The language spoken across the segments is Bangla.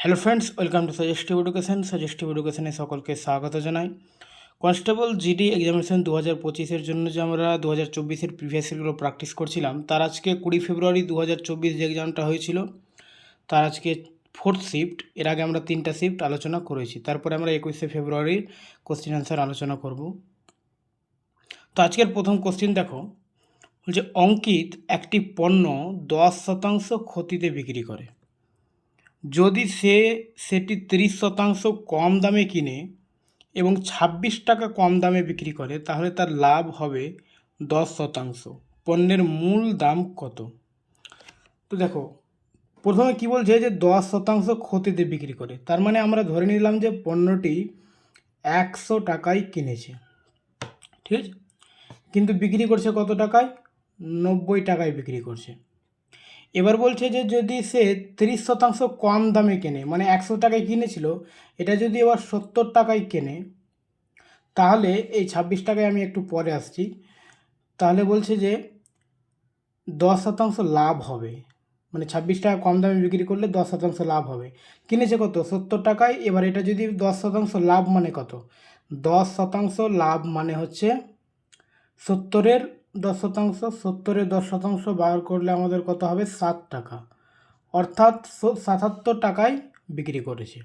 Hello friends, welcome to suggestive education. সাজেস্টিভ এডুকেশনে সকলকে স্বাগত জানাই। কনস্টেবল জিডি এক্সামিনেশন 2025-এর জন্য যে আমরা 2024-এর প্রিভিয়াস ইয়ারগুলো প্র্যাকটিস করছিলাম, তার আজকে 20 ফেব্রুয়ারি 2024 যে এক্সামটা হয়েছিল, তার আজকে ফোর্থ শিফট। এর আগে আমরা 3টা শিফট আলোচনা করেছি, তারপরে আমরা 21শে ফেব্রুয়ারির কোশ্চেন অ্যান্সার আলোচনা করব। তো আজকের প্রথম কোশ্চেন দেখো, বলছে অঙ্কিত একটি পণ্য 10% ক্ষতিতে বিক্রি করে। যদি সেটি 30% কম দামে কিনে এবং 26 টাকা কম দামে বিক্রি করে, তাহলে তার লাভ হবে 10%। পণ্যের মূল দাম কত? তো দেখো, প্রথমে কি বলছে যে 10% ক্ষতিতে বিক্রি করে, তার মানে আমরা ধরে নিলাম যে পণ্যটি 100 টাকায় কিনেছে, ঠিক আছে, কিন্তু বিক্রি করছে কত টাকায়? 90 টাকায় বিক্রি করছে। এবার বলছে যে যদি সে 30% কম দামে কেনে, মানে 100 টাকায় কিনেছিল, এটা যদি এবার 70 টাকায় কেনে, তাহলে এই 26 টাকায় আমি একটু পরে আসছি, তাহলে বলছে যে 10% লাভ হবে। মানে 26 টাকা কম দামে বিক্রি করলে 10% লাভ হবে। কিনেছে কত? 70 টাকায়। এবার এটা যদি 10% লাভ মানে কত? 10% লাভ মানে হচ্ছে 70-এর 10%, 70-এর 10% বার করলে আমাদের কত হবে? 7 টাকা। অর্থাৎ 77 টাকায় বিক্রি করেছে।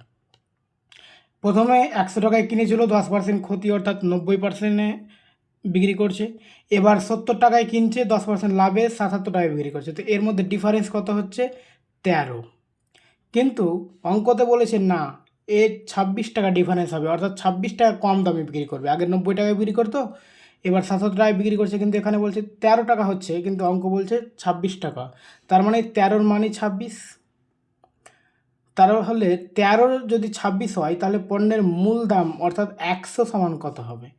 প্রথমে 100 টাকায় কিনেছিল, 10% ক্ষতি, অর্থাৎ 90%-এ বিক্রি করছে। এবার 70 টাকায় কিনছে, 10% লাভে 77 টাকায় বিক্রি করছে। তো এর মধ্যে ডিফারেন্স কত হচ্ছে? 13। কিন্তু অঙ্কতে বলেছে না, এর 26 টাকা ডিফারেন্স হবে, অর্থাৎ 26 টাকা কম দামে বিক্রি করবে। আগে 90 টাকায় বিক্রি করতো, এবার 77 টাকায় বিক্রি করছে, কিন্তু এখানে বলছে 13 টাকা হচ্ছে, কিন্তু অঙ্ক বলছে 26 টাকা। তার মানে 13-র মানে 26। তাহলে 13 যদি 26 হয়, তাহলে পণ্যের মূল দাম অর্থাৎ 100 সমান কত হবে?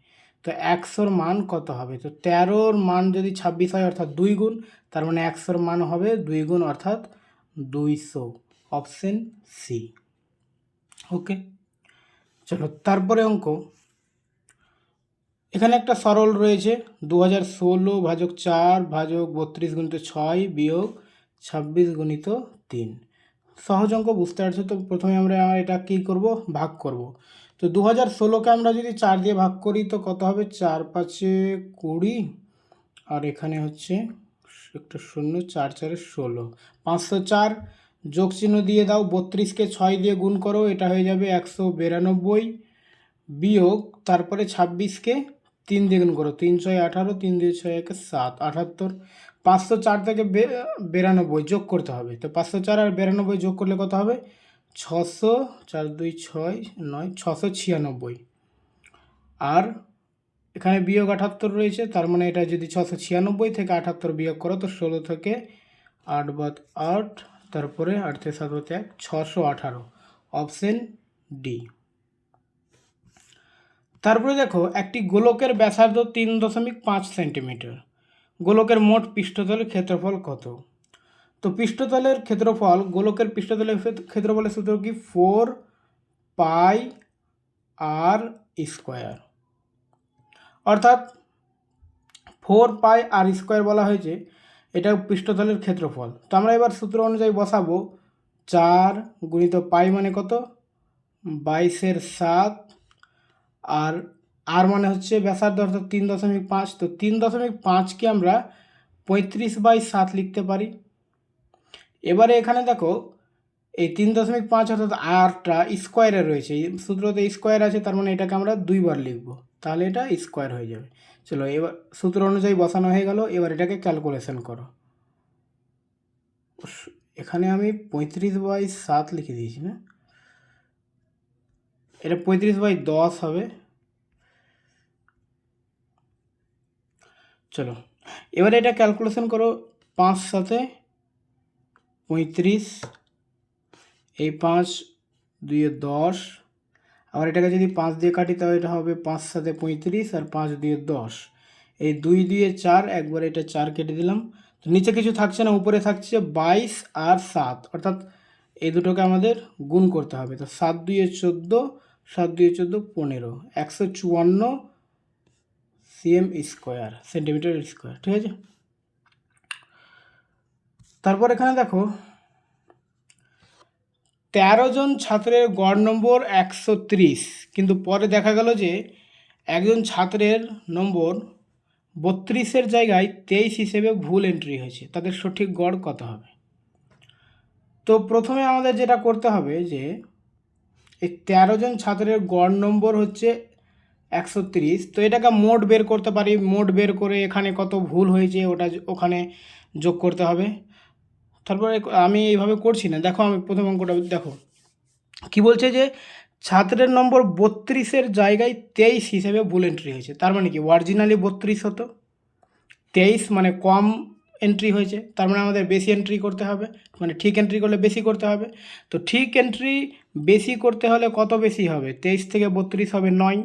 তো 100-র মান কত হবে? তো 13-র মান যদি 26 হয়, অর্থাৎ 2 গুণ, তার মানে 100-র মান হবে 2 গুণ, অর্থাৎ 200। Option C. ওকে, চলো তারপরে অঙ্ক। এখানে একটা সরল রয়েছে, 2016 ভাজক 4 ভাজক 32 গুণিত 6 বিয়োগ 26 গুণিত 3। সহজ অঙ্ক, বুঝতে পারছো তো? প্রথমে আমরা এটা কী করব? ভাগ করব। তো 2016-কে আমরা যদি 4 দিয়ে ভাগ করি, তো কত হবে? 4 5-এ 20, আর এখানে হচ্ছে একটা শূন্য, 4 4-এ 16, 504। যোগ চিহ্ন দিয়ে দাও, 32-কে 6 দিয়ে গুণ করো, এটা হয়ে যাবে 192, বিয়োগ তারপরে 26-কে 3 দিয়ে গুণ করো, 3 6 18, 3 2 6 1 7, 78। 504 থেকে 92 যোগ করতে হবে। তো 504 আর 92 যোগ করলে কত হবে? 600, 4 2 6 9, 696। আর এখানে বিয়োগ 78 রয়েছে, তার মানে এটা যদি 696 থেকে 78 বিয়োগ করো, তো 16 থেকে 8 বাদ 8, তারপরে 8 থেকে 7 বাদ 1, 618। Option D. তারপরে দেখো, একটি গোলকের ব্যাসার্ধ 3.5 সেন্টিমিটার। গোলকের মোট পৃষ্ঠতলের ক্ষেত্রফল কত? তো পৃষ্ঠতলের ক্ষেত্রফল, গোলকের পৃষ্ঠতলের ক্ষেত্রফলের সূত্র কি? 4 পাই আর স্কোয়ার। অর্থাৎ 4 পাই আর স্কোয়ার বলা হয়েছে, এটা পৃষ্ঠতলের ক্ষেত্রফল। তো আমরা এবার সূত্র অনুযায়ী বসাবো। 4 গুণিত পাই মানে কত? 22-এর 7, আর আর মানে হচ্ছে ব্যাসার্ধ, অর্থাৎ 3.5। তো 3.5-কে আমরা 35/7 লিখতে পারি। এবারে এখানে দেখো, এই 3.5 অর্থাৎ আরটা স্কোয়ারে রয়েছে, সূত্রতে স্কোয়ার আছে, তার মানে এটাকে আমরা 2বার লিখব, তাহলে এটা স্কোয়ার হয়ে যাবে। চলো, এবার সূত্র অনুযায়ী বসানো হয়ে গেল। এবার এটাকে ক্যালকুলেশন করো। এখানে আমি 35/7 লিখে দিয়েছি না, এটা 35/10 হবে। চলো, এবারে এটা ক্যালকুলেশন করো। 5 7 35, এই 5 2 10, আবার এটাকে যদি 5 দিয়ে কাটি, তাহলে এটা হবে 5 7 35, আর 5 2 10, এই 2 2 4, একবার এটা 4 কেটে দিলাম। তো নিচে কিছু থাকছে না, উপরে থাকছে 22 আর 7, অর্থাৎ এই দুটোকে আমাদের গুণ করতে হবে। তো 7 2 14, 7 2 14 15, 154 সিএম স্কোয়ার, সেন্টিমিটার স্কোয়ার, ঠিক আছে। তারপর এখানে দেখো, 13 জন ছাত্রের গড় নম্বর 130, কিন্তু পরে দেখা গেল যে একজন ছাত্রের নম্বর 32-এর জায়গায় 23 হিসেবে ভুল এন্ট্রি হয়েছে, তাদের সঠিক গড় কত হবে? তো প্রথমে আমাদের যেটা করতে হবে যে এই 13 জন ছাত্রের গড় নম্বর হচ্ছে 130, তো এটাকে মোট বের করতে পারি। মোট বের করে এখানে কত ভুল হয়েছে ওটা ওখানে যোগ করতে হবে। তারপরে আমি এইভাবে করছি না, দেখো আমি প্রথম অঙ্কটা দেখো কি বলছে যে ছাত্রের নম্বর 32-এর জায়গায় 23 হিসেবে ভুল এন্ট্রি হয়েছে। তার মানে কি অরিজিনালি 32 হতো, 23 মানে কম এন্ট্রি হয়েছে, তার মানে আমাদের বেশি এন্ট্রি করতে হবে, মানে ঠিক এন্ট্রি করলে বেশি করতে হবে। তো ঠিক এন্ট্রি বেশি করতে হলে কত বেশি হবে? 23 থেকে 32 হবে 9।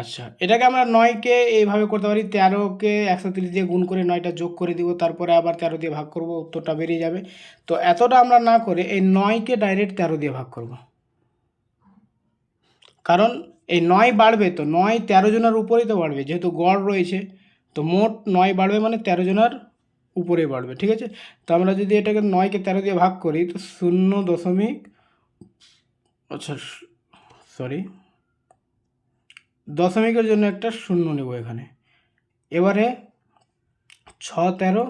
আচ্ছা, এটাকে আমরা 9কে এইভাবে করতে পারি, 13কে 130 দিয়ে গুণ করে 9টা যোগ করে দিব, তারপরে আবার 13 দিয়ে ভাগ করব, উত্তরটা বেরিয়ে যাবে। তো এতটা আমরা না করে এই 9কে ডাইরেক্ট 13 দিয়ে ভাগ করব, কারণ এই 9 বাড়বে, তো 9 13 জনের উপরেই তো বাড়বে, যেহেতু গড় রয়েছে, তো মোট 9 বাড়বে মানে 13 জনের উপরে বাড়বে। ঠিক আছে, তো আমরা যদি এটাকে 9কে 13 দিয়ে ভাগ করি তো 0 আচ্ছা সরি, দশমিকের জন্য একটা শূন্য নেব এখানে। এবারে 6 13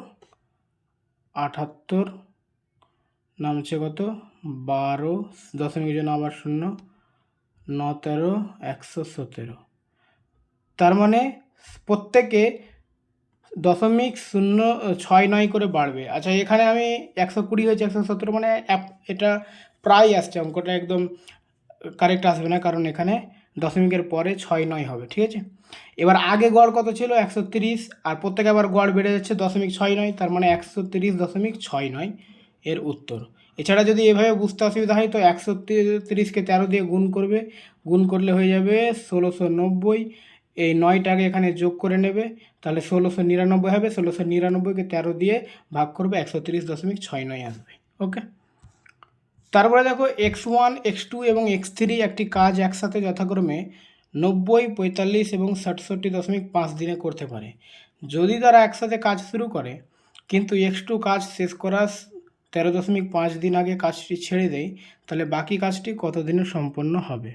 78, নামছে কত 12, দশমিকের জন্য আবার শূন্য, 9 13 117। তার মানে প্রত্যেকে 0.069 করে বাড়বে। আচ্ছা, এখানে আমি 120 হয়েছে 117, মানে এটা প্রায় আসছে, অঙ্কটা একদম কারেক্ট আসবে না, কারণ এখানে দশমিকের পরে 6 9 হবে। ঠিক আছে, এবার আগে গড় কত ছিল? 130, আর প্রত্যেকে আবার গড় বেড়ে যাচ্ছে 0.69, তার মানে 130.69 এর উত্তর। এছাড়া যদি এভাবে বুঝতে অসুবিধা হয় তো 130কে 13 দিয়ে গুণ করবে, গুণ করলে হয়ে যাবে 1690। এই 9টাকে এখানে যোগ করে নেবে, তাহলে 1699 হবে। 1699কে 13 দিয়ে ভাগ করবে, 130.69 আসবে। ওকে, তারপরে দেখো x1 x2 এবং x3 একটি কাজ একসাথে যথাক্রমে 90 45 এবং 67.5 দিনে করতে পারে। যদি তারা একসাথে কাজ শুরু করে কিন্তু x2 কাজ শেষ করার 13.5 দিন আগে কাজটি ছেড়ে দেয়, তাহলে বাকি কাজটি কত দিনে সম্পন্ন হবে?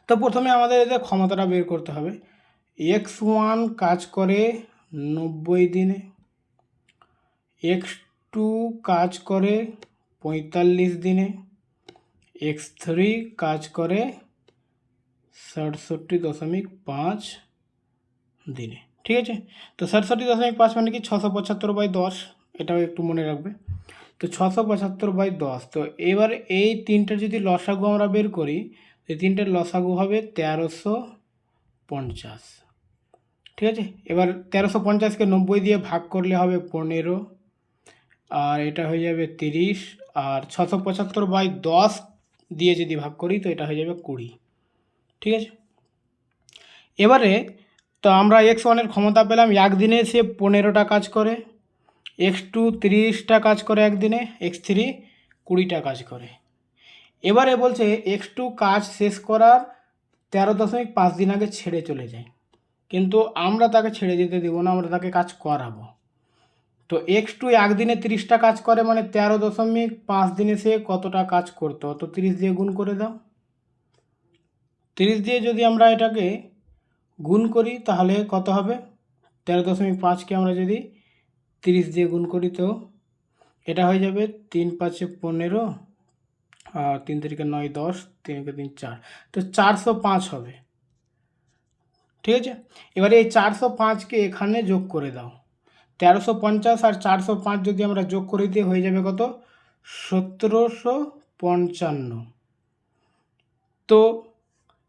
তো প্রথমে আমাদের এদের ক্ষমতাটা বের করতে হবে। x1 কাজ করে 90 দিনে, x2 কাজ করে 45 দিনে, x3 কাজ করে 67.5 দিনে। ঠিক আছে, তো 67.5 মানে কি 675/10, এটাও একটু মনে রাখবে। তো 675/10, তো এবার এই তিনটার যদি লসাগু আমরা বের করি, এই তিনটার লসাগু হবে 1350। ঠিক আছে, এবার 1350কে 90 দিয়ে ভাগ করলে হবে 15, আর এটা হয়ে যাবে 30, আর 675/10 দিয়ে যদি ভাগ করি তো এটা হয়ে যাবে 20। ঠিক আছে, এবারে তো আমরা x1-এর ক্ষমতা পেলাম, একদিনে সে 15টা কাজ করে, x2 30টা কাজ করে একদিনে, x3 20টা কাজ করে। এবারে বলছে x2 কাজ শেষ করার 13.5 দিন আগে ছেড়ে চলে যায়, কিন্তু আমরা তাকে ছেড়ে যেতে দেবো না, আমরা তাকে কাজ করাবো। তো x2 একদিনে 30টা কাজ করে, মানে 13.5 দিনে সে কতটা কাজ করতো? তো 30 দিয়ে গুণ করে দাও। 30 দিয়ে যদি আমরা এটাকে গুণ করি তাহলে কত হবে? 13.5কে আমরা যদি 30 দিয়ে গুণ করি তো এটা হয়ে যাবে 3 5 15, আর 3 3 9 10, 3 3 4, তো 405 হবে। ঠিক আছে, এবারে এই 405কে এখানে যোগ করে দাও। 1350 আর 405 যদি আমরা যোগ করে দিয়ে হয়ে যাবে কত? 1755। তো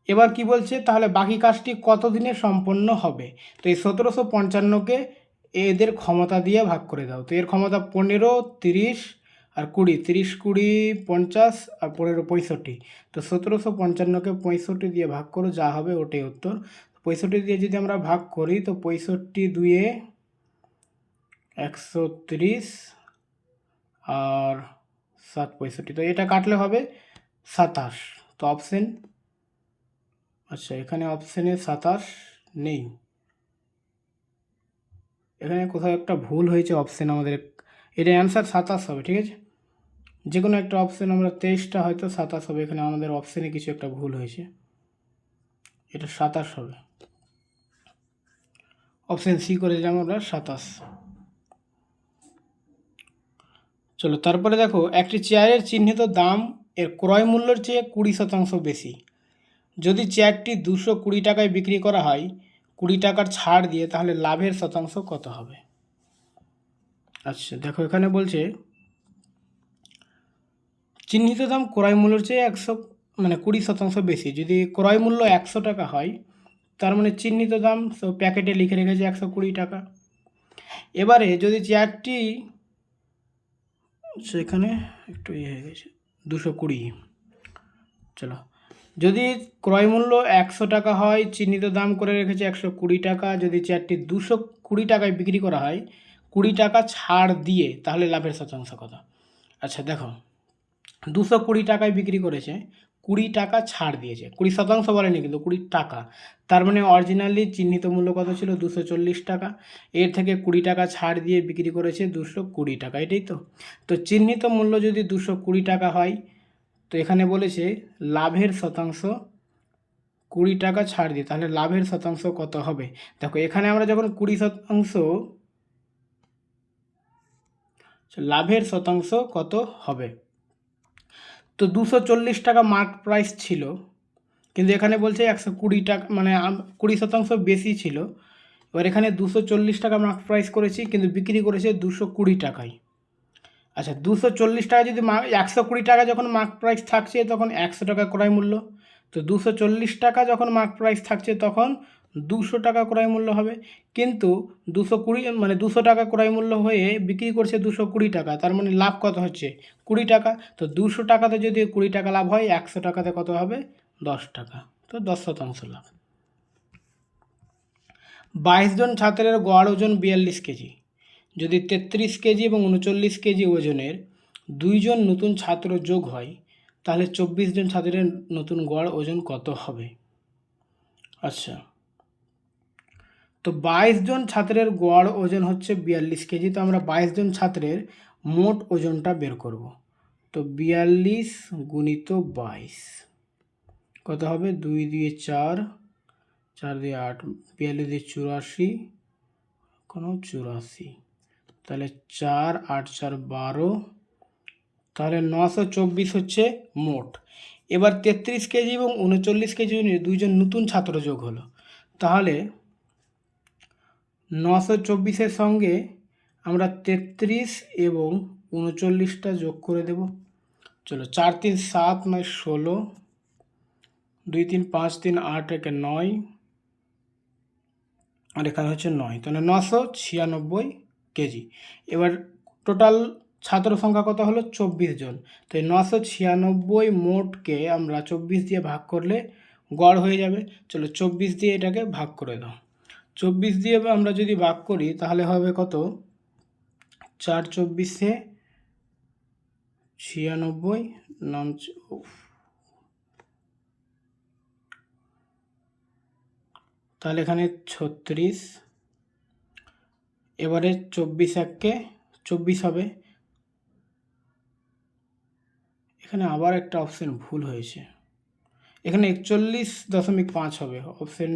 এবার কি বলছে, তাহলে বাকি কাজটি কত দিনে সম্পন্ন হবে? তো এই 1755কে এদের ক্ষমতা দিয়ে ভাগ করে দাও। তো এর ক্ষমতা 15, 30 আর 20, 30 20 50 আর 15 65। তো 1755কে 65 দিয়ে ভাগ করো, যা হবে ওটাই উত্তর। 65 দিয়ে যদি আমরা ভাগ করি তো 65 2 130 আর 7 65, তো এটা কাটলে হবে 27। তো অপশন, আচ্ছা এখানে অপশানে 27 নেই, এখানে কোথাও একটা ভুল হয়েছে অপশান আমাদের, এটা অ্যান্সার 27 হবে। ঠিক আছে, যে কোনো একটা অপশন আমরা 23টা হয়তো 27 হবে, এখানে আমাদের অপশানে কিছু একটা ভুল হয়েছে, এটা 27 হবে, অপশান সি করে দিলাম আমরা 27। চলো তারপরে দেখো, একটি চেয়ারের চিহ্নিত দাম এর ক্রয় মূল্যের চেয়ে 20% বেশি। যদি চেয়ারটি 220 টাকায় বিক্রি করা হয় 20 টাকার ছাড় দিয়ে, তাহলে লাভের শতাংশ কত হবে? আচ্ছা দেখো, এখানে বলছে চিহ্নিত দাম ক্রয় মূল্যের চেয়ে 20% বেশি। যদি ক্রয় মূল্য 100 টাকা হয়, তার মানে চিহ্নিত দাম প্যাকেটে লিখে রেখেছে 120 টাকা। এবারে যদি চেয়ারটি, সেখানে একটু হয়ে গেছে 220, চলো, যদি ক্রয় মূল্য 100 টাকা হয়, চিহ্নিত দাম করে রেখেছে 120 টাকা, যদি চেয়ারটি 220 টাকায় বিক্রি করা হয় 20 টাকা ছাড় দিয়ে, তাহলে লাভের শতাংশ কত? আচ্ছা দেখো, 220 টাকায় বিক্রি করেছে, 20 টাকা ছাড় দিয়েছে, 20% বলেনি কিন্তু 20 টাকা, তার মানে অরিজিনালি চিহ্নিত মূল্য কত ছিল? 240 টাকা, এর থেকে 20 টাকা ছাড় দিয়ে বিক্রি করেছে 220 টাকা, এটাই তো। তো চিহ্নিত মূল্য যদি 220 টাকা হয়, তো এখানে বলেছে লাভের শতাংশ 20 টাকা ছাড় দিয়ে, তাহলে লাভের শতাংশ কত হবে? দেখো এখানে আমরা যখন 20%, লাভের শতাংশ কত হবে? তো 240 টাকা মার্ক প্রাইস ছিল, কিন্তু এখানে বলছে 120 টাকা, মানে 20% বেশি ছিল। এবার এখানে 240 টাকা মার্ক প্রাইস করেছি, কিন্তু বিক্রি করেছে 220 টাকায়। আচ্ছা 240 টাকা যদি 120 টাকা যখন মার্ক প্রাইস থাকছে, তখন 100 টাকা ক্রয় মূল্য। তো 240 টাকা যখন মার্ক প্রাইস থাকছে, তখন 200 টাকা ক্রয় মূল্য হবে। কিন্তু 200 টাকা ক্রয় মূল্য হয়ে বিক্রি করছে 220 টাকা, তার মানে লাভ কত হচ্ছে? 20 টাকা। তো 200 টাকাতে যদি 20 টাকা লাভ হয়, 100 টাকাতে কত হবে? 10 টাকা। তো 10% লাভ। 22 জন ছাত্রের গড় ওজন 42 কেজি। যদি 33 কেজি এবং 39 কেজি ওজনের 2 জন নতুন ছাত্র যোগ হয়, তাহলে 24 জন ছাত্রের নতুন গড় ওজন কত হবে? আচ্ছা, তো 22 জন ছাত্রের গড় ওজন হচ্ছে 42 কেজি, তো আমরা 22 জন ছাত্রের মোট ওজনটা বের করব। তো 42 গুণিত 22 কত হবে? 2 দিয়ে 4, 4 দিয়ে 8, 42 দিয়ে 84, কোনো 84, তাহলে 4, 8, 4, 12, তাহলে 924 হচ্ছে মোট। এবার 33 কেজি এবং 39 কেজি দুইজন নতুন ছাত্র যোগ হলো, তাহলে 924-এর সঙ্গে আমরা 33 এবং 39টা যোগ করে দেব। চলো, 4 3 7 9 16, 2 3 5 3 8 1 9, আর এখানে হচ্ছে 9, তাহলে 996 কেজি। এবার টোটাল ছাত্র সংখ্যা কত হলো? 24 জন। তো এই 996 মোটকে আমরা 24 দিয়ে ভাগ করলে গড় হয়ে যাবে। চলো 24 দিয়ে এটাকে ভাগ করে দাও। 24 দিয়ে আমরা যদি ভাগ করি, তাহলে হবে কত? 4 24-এ 96, তাহলে এখানে 36, এবারে 24 1-কে 24 হবে। এখানে আবার একটা অপশন ভুল হয়েছে, এখানে 41.5 হবে, অপশন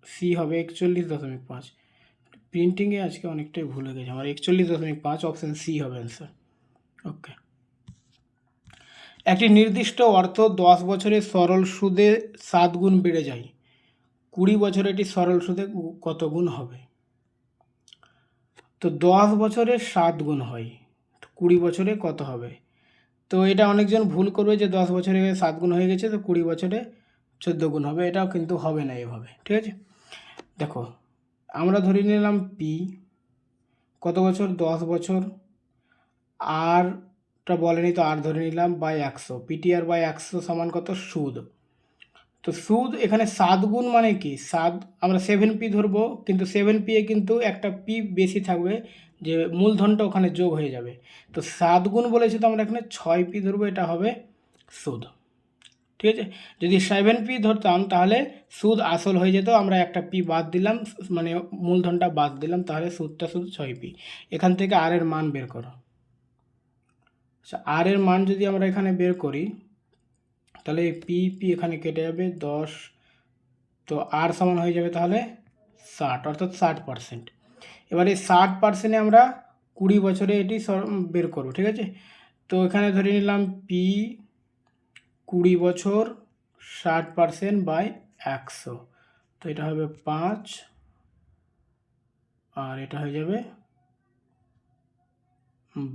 সি হবে 41.5। প্রিন্টিংয়ে আজকে অনেকটাই ভুল হয়ে গেছে আমার, 41.5 অপশন সি হবে অ্যান্সার। ওকে, একটি নির্দিষ্ট অর্থ 10 বছরে সরল সুদে 7 গুণ বেড়ে যায়, 20 বছরে এটি সরল সুদে কত গুণ হবে? তো 10 বছরে 7 গুণ হয়, 20 বছরে কত হবে? তো এটা অনেকজন ভুল করবে যে 10 বছরে 7 গুণ হয়ে গেছে, তো 20 বছরে 14 গুণ হবে, এটাও কিন্তু হবে না এভাবে, ঠিক আছে? দেখো, আমরা ধরে নিলাম পি কত বছর? 10 বছর, আরটা বলেনি তো আর ধরে নিলাম বাই 100, পিটিআর বাই 100 সমান কত? সুদ। তো সুদ এখানে 7 গুণ মানে কি? 7 আমরা 7p ধরবো, কিন্তু 7p এ কিন্তু একটা পি বেশি থাকবে, যে মূলধনটা ওখানে যোগ হয়ে যাবে। তো 7 গুণ বলেছে, তো আমরা এখানে 6p ধরবো, এটা হবে সুদ, ঠিক আছে? যদি 7p ধরতাম, তাহলে সুদ আসল হয়ে যেত, আমরা একটা পি বাদ দিলাম, মানে মূলধনটা বাদ দিলাম, তাহলে সুদটা শুধু 6p। এখান থেকে আর এর মান বের করো। আচ্ছা, আর এর মান যদি আমরা এখানে বের করি তাহলে পি পি এখানে কেটে যাবে 10, তো আর সমান হয়ে যাবে তাহলে 60, অর্থাৎ 60%। এবার এই 60%-এ আমরা 20 বছরে এটি বের করব, ঠিক আছে। তো এখানে ধরে নিলাম পি 20 বছর 60% বাই 100, তো এটা হবে 5, আর এটা হয়ে যাবে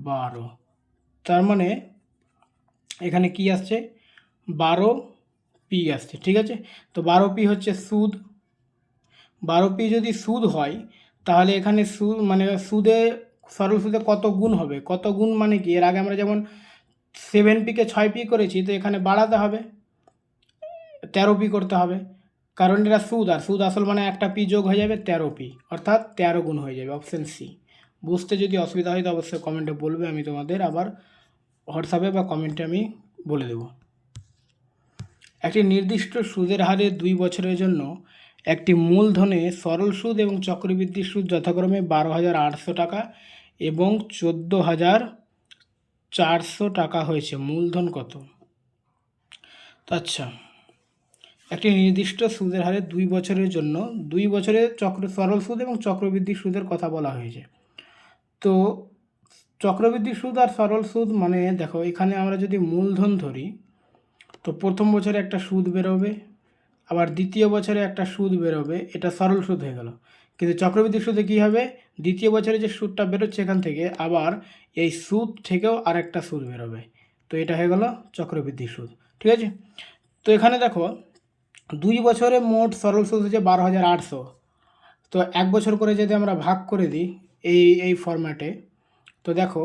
12। তার মানে এখানে কি আসছে, 12 পি আসছে, ঠিক আছে। তো 12 পি হচ্ছে সুদ। 12 পি যদি সুদ হয় তাহলে এখানে সুদ মানে সুদে, সরল সুদে কত গুণ হবে, কত গুণ মানে কি, এর আগে আমরা যেমন 7 পিকে 6 পি করেছি, তো এখানে বাড়াতে হবে, 13 পি করতে হবে, কারণ এটা সুদ, আর সুদ আসল মানে একটা পি যোগ হয়ে যাবে 13 পি, অর্থাৎ 13 গুণ হয়ে যাবে, অপশান সি। বুঝতে যদি অসুবিধা হয় তো অবশ্যই কমেন্টে বলবে, আমি তোমাদের আবার হোয়াটসঅ্যাপে বা কমেন্টে আমি বলে দেব। একটি নির্দিষ্ট সুদের হারে 2 বছরের জন্য একটি মূলধনে সরল সুদ এবং চক্রবৃদ্ধি সুদ যথাক্রমে 12,800 টাকা এবং 14,400 টাকা হয়েছে। মূলধন কত? আচ্ছা, একটি নির্দিষ্ট সুদের হারে 2 বছরের জন্য 2 বছরে সরল সুদ এবং চক্রবৃদ্ধি সুদের কথা বলা হয়েছে। তো চক্রবৃদ্ধি সুদ আর সরল সুদ মানে দেখো, এখানে আমরা যদি মূলধন ধরি তো প্রথম বছরে একটা সুদ বেরোবে, আবার দ্বিতীয় বছরে একটা সুদ বেরোবে, এটা সরল সুদ হয়ে গেল। কিন্তু চক্রবৃদ্ধি সুদে কী হবে, দ্বিতীয় বছরে যে সুদটা বেরোচ্ছে এখান থেকে আবার এই সুদ থেকেও আরেকটা সুদ বেরোবে, তো এটা হয়ে গেল চক্রবৃদ্ধি সুদ, ঠিক আছে। তো এখানে দেখো 2 বছরে মোট সরল সুদ হচ্ছে 12,800, তো 1 বছর করে যদি আমরা ভাগ করে দিই এই ফরম্যাটে, তো দেখো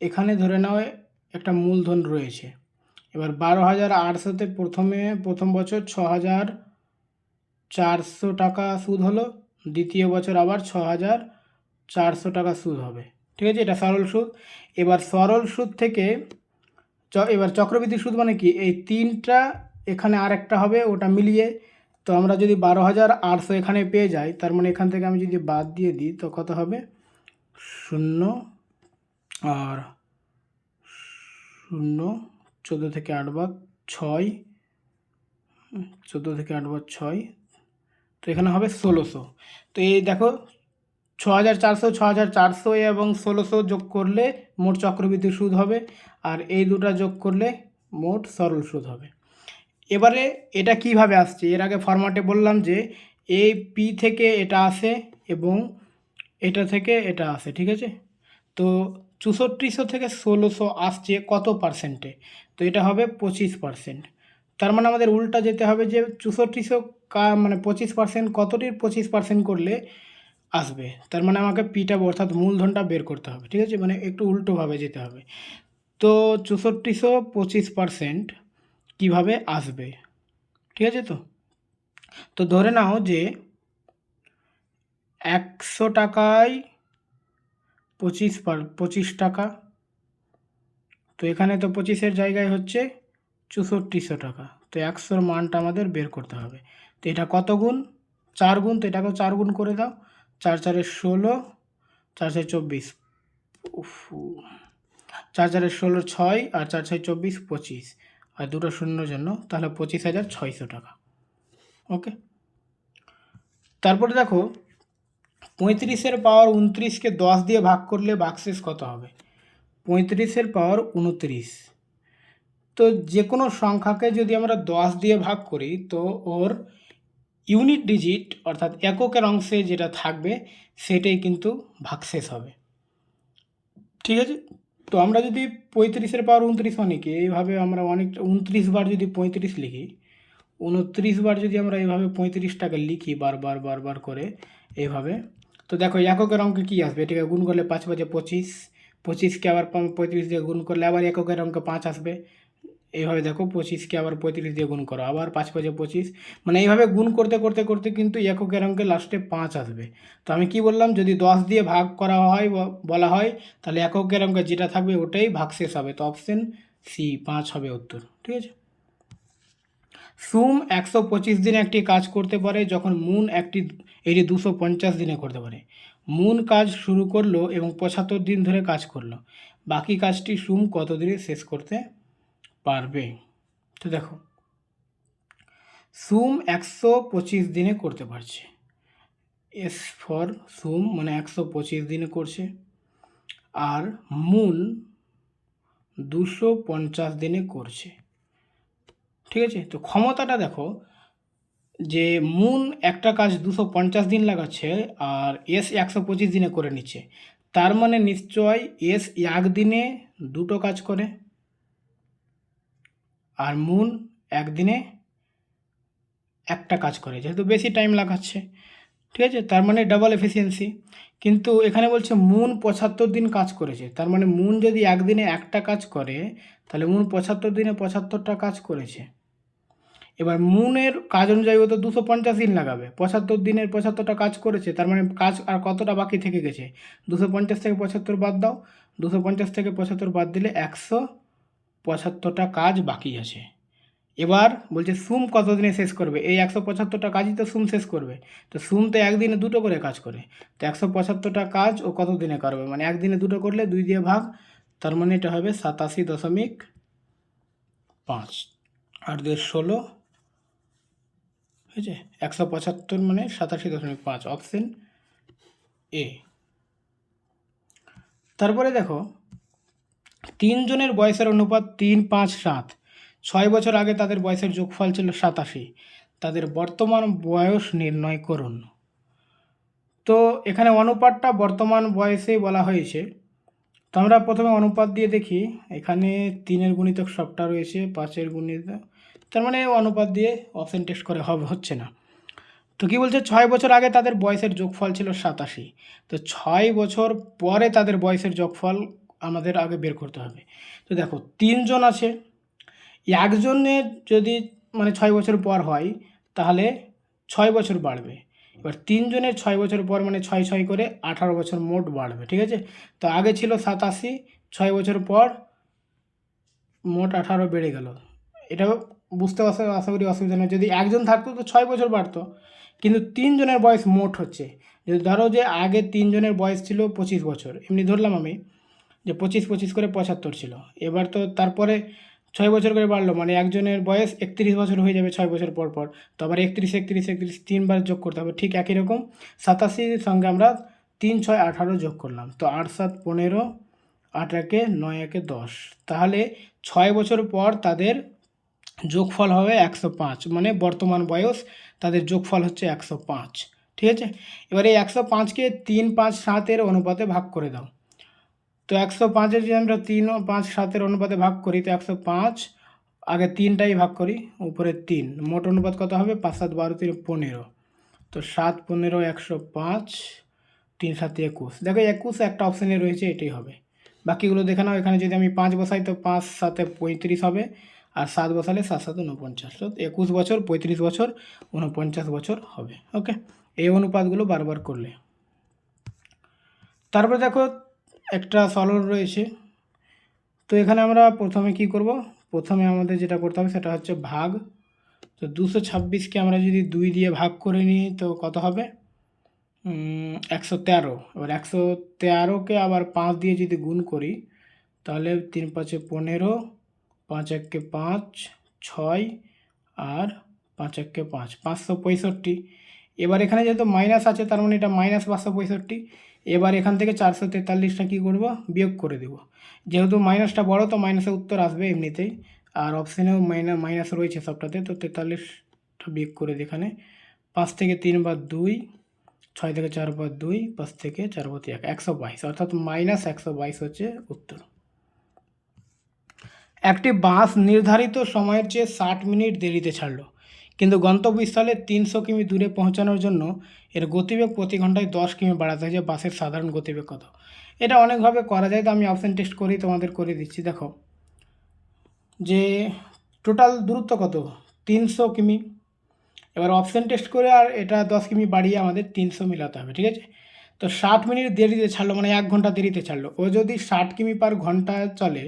এখানে ধরে নাও একটা মূলধন রয়েছে। এবার 12,800-তে প্রথম বছর 6,400 টাকা সুদ হলো, দ্বিতীয় বছর আবার 6,400 টাকা সুদ হবে, ঠিক আছে, এটা সরল সুদ। এবার সরল সুদ থেকে এবার চক্রবৃদ্ধি সুদ মানে কি, এই 3টা এখানে আর একটা হবে, ওটা মিলিয়ে, তো আমরা যদি 12,800 এখানে পেয়ে যাই, তার মানে এখান থেকে আমি যদি বাদ দিয়ে দিই তো কত হবে, 0 আর 0, 14 থেকে 8 বাদ 6, 14 থেকে 8 বাদ 6, তো এখানে হবে 1600। তো এই দেখো 6,400, 6,400 এবং 1600 যোগ করলে মোট চক্রবৃদ্ধি সুদ হবে, আর এই দুটা যোগ করলে মোট সরল সুদ হবে। এবারে এটা কিভাবে আসছে, এর আগে ফরম্যাটে বললাম যে এই পি থেকে এটা আসে এবং এটা থেকে এটা আসে, ঠিক আছে। তো 6400 থেকে 1600 আসছে কত পার্সেন্টে, তো এটা হবে 25%। তার মানে আমাদের উল্টা যেতে হবে যে 6400 মানে 25%, কতটির 25% করলে আসবে, তার মানে আমাকে পিটা অর্থাৎ মূলধনটা বের করতে হবে, ঠিক আছে, মানে একটু উল্টোভাবে যেতে হবে। তো 6400 25% কীভাবে আসবে, ঠিক আছে। তো ধরে নাও যে 100 টাকায় 25 টাকা, তো এখানে তো 25-এর জায়গায় হচ্ছে 6400 টাকা, তো 100-র মানটা আমাদের বের করতে হবে। তো এটা কত গুণ, 4 গুণ, তো এটাকেও 4 গুণ করে দাও, 4 4 16, 4 4 24, 4 4 16 6, আর 4 6 24 25, আর দুটো শূন্যর জন্য তাহলে 25,600 টাকা। ওকে, তারপরে দেখো 35-এর পাওয়ার 29-কে 10 দিয়ে ভাগ করলে ভাগশেষ কত হবে। 35-এর পাওয়ার 29, তো যে কোনো সংখ্যাকে যদি আমরা 10 দিয়ে ভাগ করি তো ওর ইউনিট ডিজিট অর্থাৎ এককের অংশে যেটা থাকবে সেটাই কিন্তু ভাগশেষ হবে, ঠিক আছে। তো আমরা যদি 35-এর পাওয়ার 29 মানে কি, এইভাবে আমরা অনেকটা 29 বার যদি 35 লিখি, 29 বার যদি আমরা এইভাবে 35টাকে লিখি বারবার বারবার করে এইভাবে, তো দেখো এককের অঙ্কে কী আসবে, এটাকে গুণ করলে 5 5 25, 25কে আবার 35 দিয়ে গুণ করলে আবার এককের অঙ্কে 5 আসবে, এইভাবে দেখো 25কে আবার 35 দিয়ে গুণ করো, আবার 5 5 25, মানে এইভাবে গুণ করতে করতে করতে কিন্তু এককের অঙ্কে লাস্টে 5 আসবে। তো আমি কি বললাম, যদি 10 দিয়ে ভাগ করা হয় বলা হয় তাহলে এককের অঙ্কে যেটা থাকবে ওটাই ভাগশেষ হবে, তো অপশন সি 5 হবে উত্তর, ঠিক আছে। সুম 125 দিনে একটি কাজ করতে পারে যখন মুন এটি 250 দিনে করতে পারে। মুন কাজ শুরু করলো এবং 75 দিন ধরে কাজ করলো, বাকি কাজটি সুম কত দিনে শেষ করতে পারবে। তো দেখো, সুম 125 দিনে করতে পারছে। এস ফর সুম মানে 125 দিনে করছে, আর মুন 250 দিনে করছে। ঠিক আছে, তো ক্ষমতাটা দেখো যে মুন একটা কাজ 250 দিন লাগাচ্ছে আর এস 125 দিনে করে নিচ্ছে, তার মানে নিশ্চয় এস একদিনে দুটো কাজ করে আর মুন একদিনে একটা কাজ করে, যেহেতু বেশি টাইম লাগাচ্ছে। ঠিক আছে, তার মানে ডাবল এফিসিয়েন্সি। কিন্তু এখানে বলছে মুন 75 দিন কাজ করেছে, তার মানে মুন যদি একদিনে একটা কাজ করে তাহলে মুন 75 দিনে 75টা কাজ করেছে। এবার মুনের কাজ অনুযায়ী ও তো 250 দিন লাগাবে, 75 দিনের 75টা কাজ করেছে, তার মানে কাজ আর কতটা বাকি থেকে গেছে, 250 থেকে 75 বাদ দাও, 250 থেকে 75 বাদ দিলে 175টা কাজ বাকি আছে। এবার বলছে সুম কত দিনে শেষ করবে, এই 175টা কাজই তো সুম শেষ করবে। তো সুম তো একদিনে দুটো করে কাজ করে, তো 175টা কাজ ও কত দিনে করবে, মানে একদিনে দুটো করলে 2 দিয়ে ভাগ, তার মানে এটা হবে 87.5, আর 16, ঠিক আছে, 175 মানে 87.5, অপশন এ। তারপরে দেখো 3 জনের বয়সের অনুপাত 3, 5, 7, 6 বছর আগে তাদের বয়সের যোগফল ছিল 87, তাদের বর্তমান বয়স নির্ণয় করুন। তো এখানে অনুপাতটা বর্তমান বয়সেই বলা হয়েছে, তো আমরা প্রথমে অনুপাত দিয়ে দেখি। এখানে 3-এর গুণিতক সবটা রয়েছে, 5-এর গুণিতক, তার মানে অনুপাত দিয়ে অপশন টেস্ট করে হচ্ছে না। তো কী বলছে, 6 বছর আগে তাদের বয়সের যোগফল ছিল 87, তো 6 বছর পরে তাদের বয়সের যোগফল আমাদের আগে বের করতে হবে। তো দেখো 3 জন আছে, একজনের যদি মানে 6 বছর পর হয় তাহলে 6 বছর বাড়বে। এবার 3 জনের 6 বছর পর মানে 6 6 করে 18 বছর মোট বাড়বে। ঠিক আছে, তো আগে ছিল 87, 6 বছর পর মোট 18 বেড়ে গেল। এটা বুঝতে আশা করি অসুবিধা নেই। যদি একজন থাকতো তো 6 বছর বাড়তো, কিন্তু 3 জনের বয়স মোট হচ্ছে। যদি ধরো যে আগে 3 জনের বয়স ছিল 25 বছর, এমনি ধরলাম আমি যে 25 25 করে 75 ছিল, এবার তো তারপরে 6 বছর করে বাড়লো, মানে একজনের বয়স 31 বছর হয়ে যাবে 6 বছর পর পর, তো আবার 31 31 31 3বার যোগ করতে হবে। ঠিক একই রকম 87-র সঙ্গে আমরা 3 6 18 যোগ করলাম, তো 8 7 15, 8 একে 9 একে 10, তাহলে 6 বছর পর তাদের যোগফল হবে 105, মানে বর্তমান বয়স তাদের যোগফল হচ্ছে 105। ঠিক আছে, এবার এই 105কে 3 5 7-এর অনুপাতে ভাগ করে দাও। তো 105-এর যদি আমরা 3 ও 5 7-এর অনুপাতে ভাগ করি, তো 105 আগে 3টাই ভাগ করি, উপরে 3, মোট অনুপাত কত হবে, 5 7 12 3 15, তো 7 15 105, 3 7 21। দেখো 21 একটা অপশানে রয়েছে, এটাই হবে। বাকিগুলো দেখে নাও, এখানে যদি আমি 5 বসাই তো 5 7 35 হবে, আর 7 বসালে 7 7 49, তো 21 বছর 35 বছর 49 বছর হবে। ওকে, এই অনুপাতগুলো বারবার করলে। তারপরে দেখো একটা সরল রয়েছে, তো এখানে আমরা প্রথমে কি করব, প্রথমে আমাদের যেটা করতে হবে সেটা হচ্ছে ভাগ। তো 226কে আমরা যদি 2 দিয়ে ভাগ করে নিই তো কত হবে, 113। এবার 113কে আবার 5 দিয়ে যদি গুণ করি তাহলে 3 5 15, 5 1 5, 6, আর 5 1 5, 565। এবার এখানে যেহেতু মাইনাস আছে তার মানে এটা মাইনাস 565। এবার এখান থেকে 443টা কী করব, বিয়োগ করে দেব। যেহেতু মাইনাসটা বড় তো মাইনাসের উত্তর আসবে এমনিতেই, আর অপশানেও মাইনাস রয়েছে সবটাতে, তো 43টা বিয়োগ করে দিই। এখানে 5 থেকে 3 বার 2, 6 থেকে 4 বার 2, 5 থেকে 4 বার 1, 122, অর্থাৎ মাইনাস 122 হচ্ছে উত্তর। একটি বাস নির্ধারিত সময়ের চেয়ে 60 মিনিট দেরিতে ছাড়লো, কিন্তু গন্তব্যস্থলে 300 কিমি দূরে পৌঁছানোর জন্য এর গতিবেগ প্রতি ঘন্টায় 10 কিমি বাড়াতে হয়েছে, বাসের সাধারণ গতিবেগ কত। এটা অনেকভাবে করা যায়, তো আমি অপশান টেস্ট করি তোমাদের করে দিচ্ছি। দেখো যে টোটাল দূরত্ব কত, 300 কিমি। এবার অপশান টেস্ট করে আর এটা 10 কিমি বাড়িয়ে আমাদের 300 মিলাতে হবে। ঠিক আছে, তো 60 মিনিট দেরিতে ছাড়লো মানে 1 ঘন্টা দেরিতে ছাড়লো। ও যদি 60 কিমি পার ঘন্টা চলে,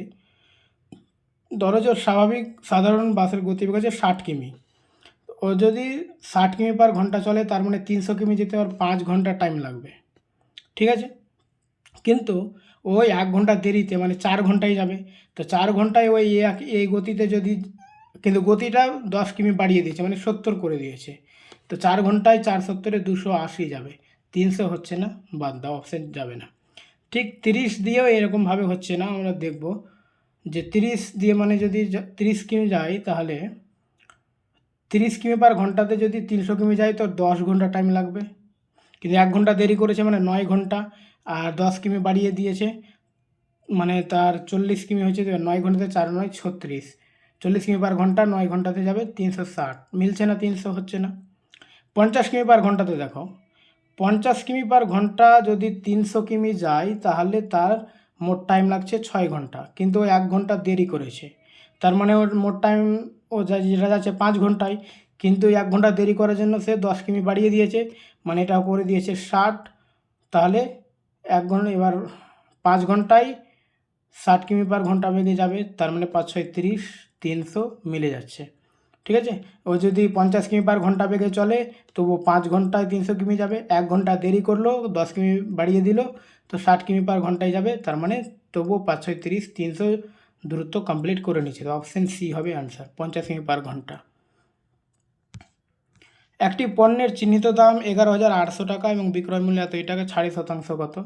ধরো যে স্বাভাবিক সাধারণ বাসের গতিবেগ আছে 60 কিমি, ও যদি 60 কিমি পার ঘন্টা চলে তার মানে 300 কিমি যেতে আর 5 ঘন্টা টাইম লাগবে। ঠিক আছে, কিন্তু ও ওই 1 ঘন্টা দেরিতে মানে 4 ঘন্টায় যাবে। তো 4 ঘন্টায় ওই এই গতিতে যদি, কিন্তু গতিটা 10 কিমি বাড়িয়ে দিয়েছে মানে 70 করে দিয়েছে। তো 4 ঘন্টায় 4 × 70 280 যাবে, 300 হচ্ছে না, বাদ দাও, অপশান যাবে না। ঠিক 30 দিয়েও এরকমভাবে হচ্ছে না, আমরা দেখব যে 30 দিয়ে মানে যদি 30 কিমি যায়, তাহলে 30 কিমি/ঘন্টাতে যদি 300 কিমি যায় তো 10 ঘন্টা টাইম লাগবে, কিন্তু 1 ঘন্টা দেরি করেছে মানে 9 ঘন্টা, আর 10 কিমি বাড়িয়ে দিয়েছে মানে তার 40 কিমি হচ্ছে, 9 ঘন্টাতে 4 × 9 = 36, 40 কিমি/ঘন্টা 9 ঘন্টাতে যাবে 360, মিলছে না, 300 হচ্ছে না। 50 কিমি/ঘন্টাতে দেখো, 50 কিমি/ঘন্টা যদি 300 কিমি যায়, তাহলে তার মোট টাইম লাগছে 6 ঘন্টা, কিন্তু ও 1 ঘন্টা দেরি করেছে, তার মানে ওর মোট টাইম ও যেটা যাচ্ছে 5 ঘন্টায়, কিন্তু 1 ঘন্টা দেরি করার জন্য সে 10 কিমি বাড়িয়ে দিয়েছে, মানে এটা করে দিয়েছে 60। তাহলে 1 ঘন্টা, এবার 5 ঘন্টায় 60 কিমি/ঘন্টা বেগে যাবে, তার মানে 5 × 6 = 30, 300 মিলে যাচ্ছে। ঠিক আছে, ও যদি 50 কিমি/ঘন্টা বেগে চলে তবু 5 ঘন্টায় 300 কিমি যাবে, 1 ঘন্টা দেরি করলো 10 কিমি বাড়িয়ে দিল, তো 60 কিমি/ঘন্টায় যাবে, তার মানে তবুও 5 × 6 = 30, 300 দূরত্ব কমপ্লিট করে নিচ্ছে। তো অপশান সি হবে অ্যান্সার, 50 কিমি/ঘন্টা। একটি পণ্যের চিহ্নিত দাম 11,800 টাকা এবং বিক্রয় মূল্য এত টাকা, ছাড়ের শতাংশ কত?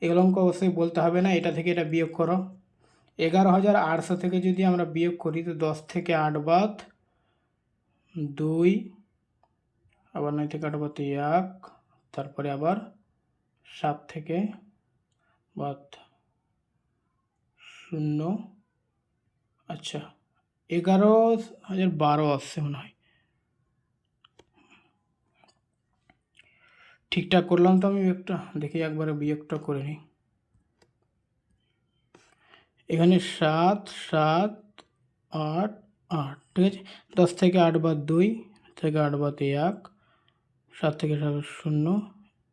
এগুলো অঙ্ক অবশ্যই বলতে হবে না, এটা থেকে এটা বিয়োগ করো। 11,800 থেকে যদি আমরা বিয়োগ করি তো 10 থেকে 8 বাদ 2, আবার 9 থেকে 8 বাদ 1, তারপরে আবার 7 থেকে বাদ 0, আচ্ছা 11,012 আসছে মনে হয়, ঠিকঠাক করলাম তো আমি বিয়োগটা? দেখি একবারে বিয়োগটা করে নিই। এখানে 7, 7, 8, 8, ঠিক আছে। 10 থেকে 8 বাদ 2, থেকে 8 বাদ 1, 7 থেকে 7 0,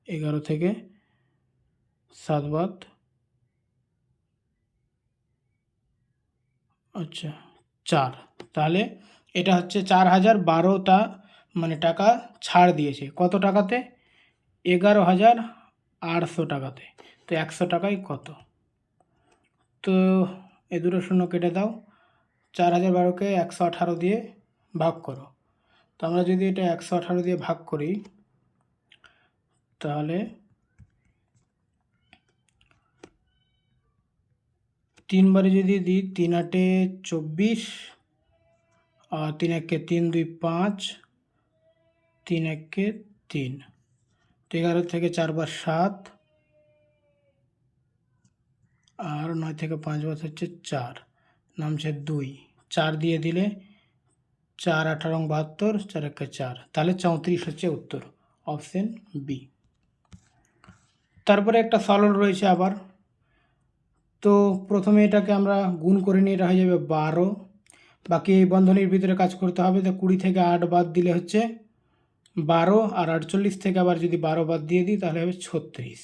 11 থেকে 7 বাদ, আচ্ছা 4, তাহলে এটা হচ্ছে 4,012টা মানে টাকা ছাড় দিয়েছে। কত টাকাতে? 11,800 টাকাতে। তো 100 টাকায় কত? তো এ দুটো শূন্য কেটে দাও, 4,012কে 118 দিয়ে ভাগ করো। তো আমরা যদি এটা 118 দিয়ে ভাগ করি, তাহলে 3 বারে যদি দিই, 3 × 8 = 24, আর 3 × 1 = 3, 2 = 5, 3 × 1 = 3, তো 11 থেকে 4 বার 7, আর 9 থেকে 5 বাদ হচ্ছে 4, নামছে 2, 4 দিয়ে দিলে 4 × 18 = 72, 4 × 1 = 4, তাহলে 34 হচ্ছে উত্তর, অপশন বি। তারপরে একটা সরল রয়েছে আবার, তো প্রথমে এটাকে আমরা গুণ করে নিই, এটা হয়ে যাবে 12, বাকি এই বন্ধনীর ভিতরে কাজ করতে হবে। তো 20 থেকে 8 বাদ দিলে হচ্ছে 12, আর 48 থেকে আবার যদি 12 বাদ দিয়ে দিই তাহলে হবে 36,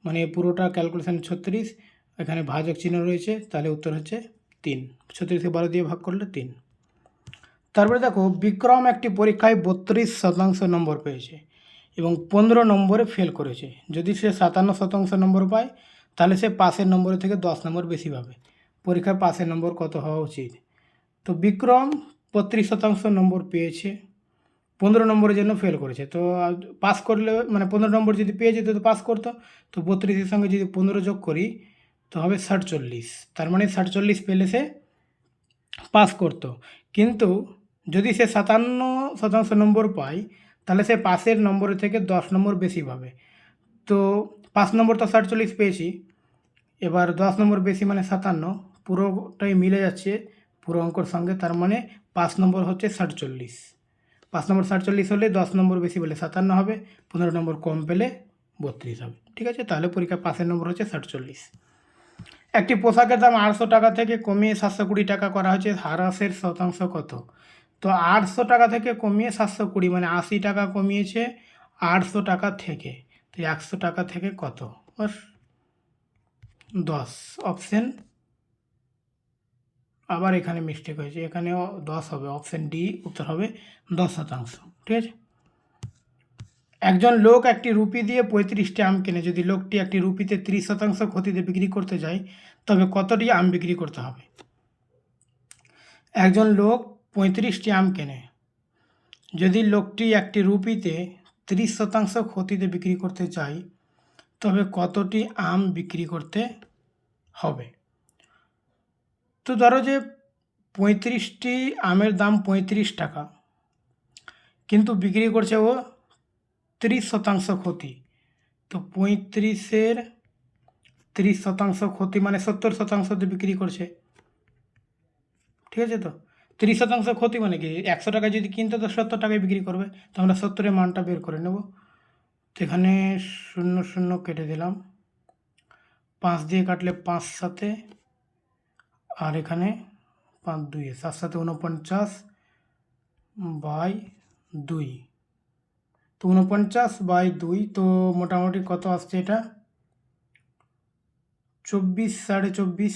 মানে পুরোটা ক্যালকুলেশন 36, এখানে ভাজক চিহ্ন রয়েছে, তাহলে উত্তর হচ্ছে 3, 36কে 12 দিয়ে ভাগ করলে 3। তারপরে দেখো, বিক্রম একটি পরীক্ষায় 32% নম্বর পেয়েছে এবং 15 নম্বরে ফেল করেছে। যদি সে 57% নম্বর পায়, তাহলে সে পাসের নম্বরের থেকে 10 নম্বর বেশি পাবে। পরীক্ষায় পাসের নম্বর কত হওয়া উচিত? তো বিক্রম 32% নম্বর পেয়েছে, 15 নম্বরের জন্য ফেল করেছে, তো পাস করলে মানে 15 নম্বর যদি পেয়ে যেত তো পাস করতো। তো 32-এর সঙ্গে যদি 15 যোগ করি তো হবে 47, তার মানে 47 পেলে সে পাস করতো। কিন্তু যদি সে 57% নম্বর পায়, তাহলে সে পাসের নম্বরের থেকে 10 নম্বর বেশি পাবে। তো 5 নম্বর তো 47 পেয়েছি, এবার 10 নম্বর বেশি মানে 57, পুরোটাই মিলে যাচ্ছে পুরো অঙ্কর সঙ্গে, তার মানে 5 নম্বর হচ্ছে 47, 5 নম্বর 47 হলে 10 নম্বর বেশি বলে 57 হবে, 15 নম্বর কম পেলে 32 হবে। ঠিক আছে, তাহলে পরীক্ষা পাসের নম্বর হচ্ছে 47। একটি পোশাকের দাম 800 টাকা থেকে কমিয়ে 720 টাকা করা হয়েছে, হ্রাসের শতাংশ কত? তো 800 টাকা থেকে কমিয়ে 720 মানে 80 টাকা কমিয়েছে 800 টাকা থেকে, তো 100 টাকা থেকে কত? 10, অপশন, আবার এখানে মিস্টেক হয়েছে, এখানেও 10 হবে, অপশন ডি উত্তর হবে 10%। ঠিক আছে, একজন লোক একটি রুপি দিয়ে 35টি আম কেনে। যদি লোকটি একটি রুপিতে 30% ক্ষতিতে বিক্রি করতে যায় তবে কতটি আম বিক্রি করতে হবে? একজন লোক 35টি আম কেনে। যদি লোকটি একটি রুপিতে 30% ক্ষতিতে বিক্রি করতে চায় তবে কতটি আম বিক্রি করতে হবে? তো ধরো যে 35টি আমের দাম 35 টাকা, কিন্তু বিক্রি করছে ও 30% ক্ষতি। তো 35-এর 30% ক্ষতি মানে 70% বিক্রি করছে, ঠিক আছে? তো 30% ক্ষতি মানে কি, 100 টাকায় যদি কিনতে তো 70 টাকায় বিক্রি করবে। তো আমরা 70-এর মানটা বের করে নেব। তো এখানে 0 0 কেটে দিলাম, 5 দিয়ে কাটলে 5 7, আর এখানে 5 2, 7 7 49/2। তো 49/2, তো মোটামুটি কত আসছে এটা? 24 24.5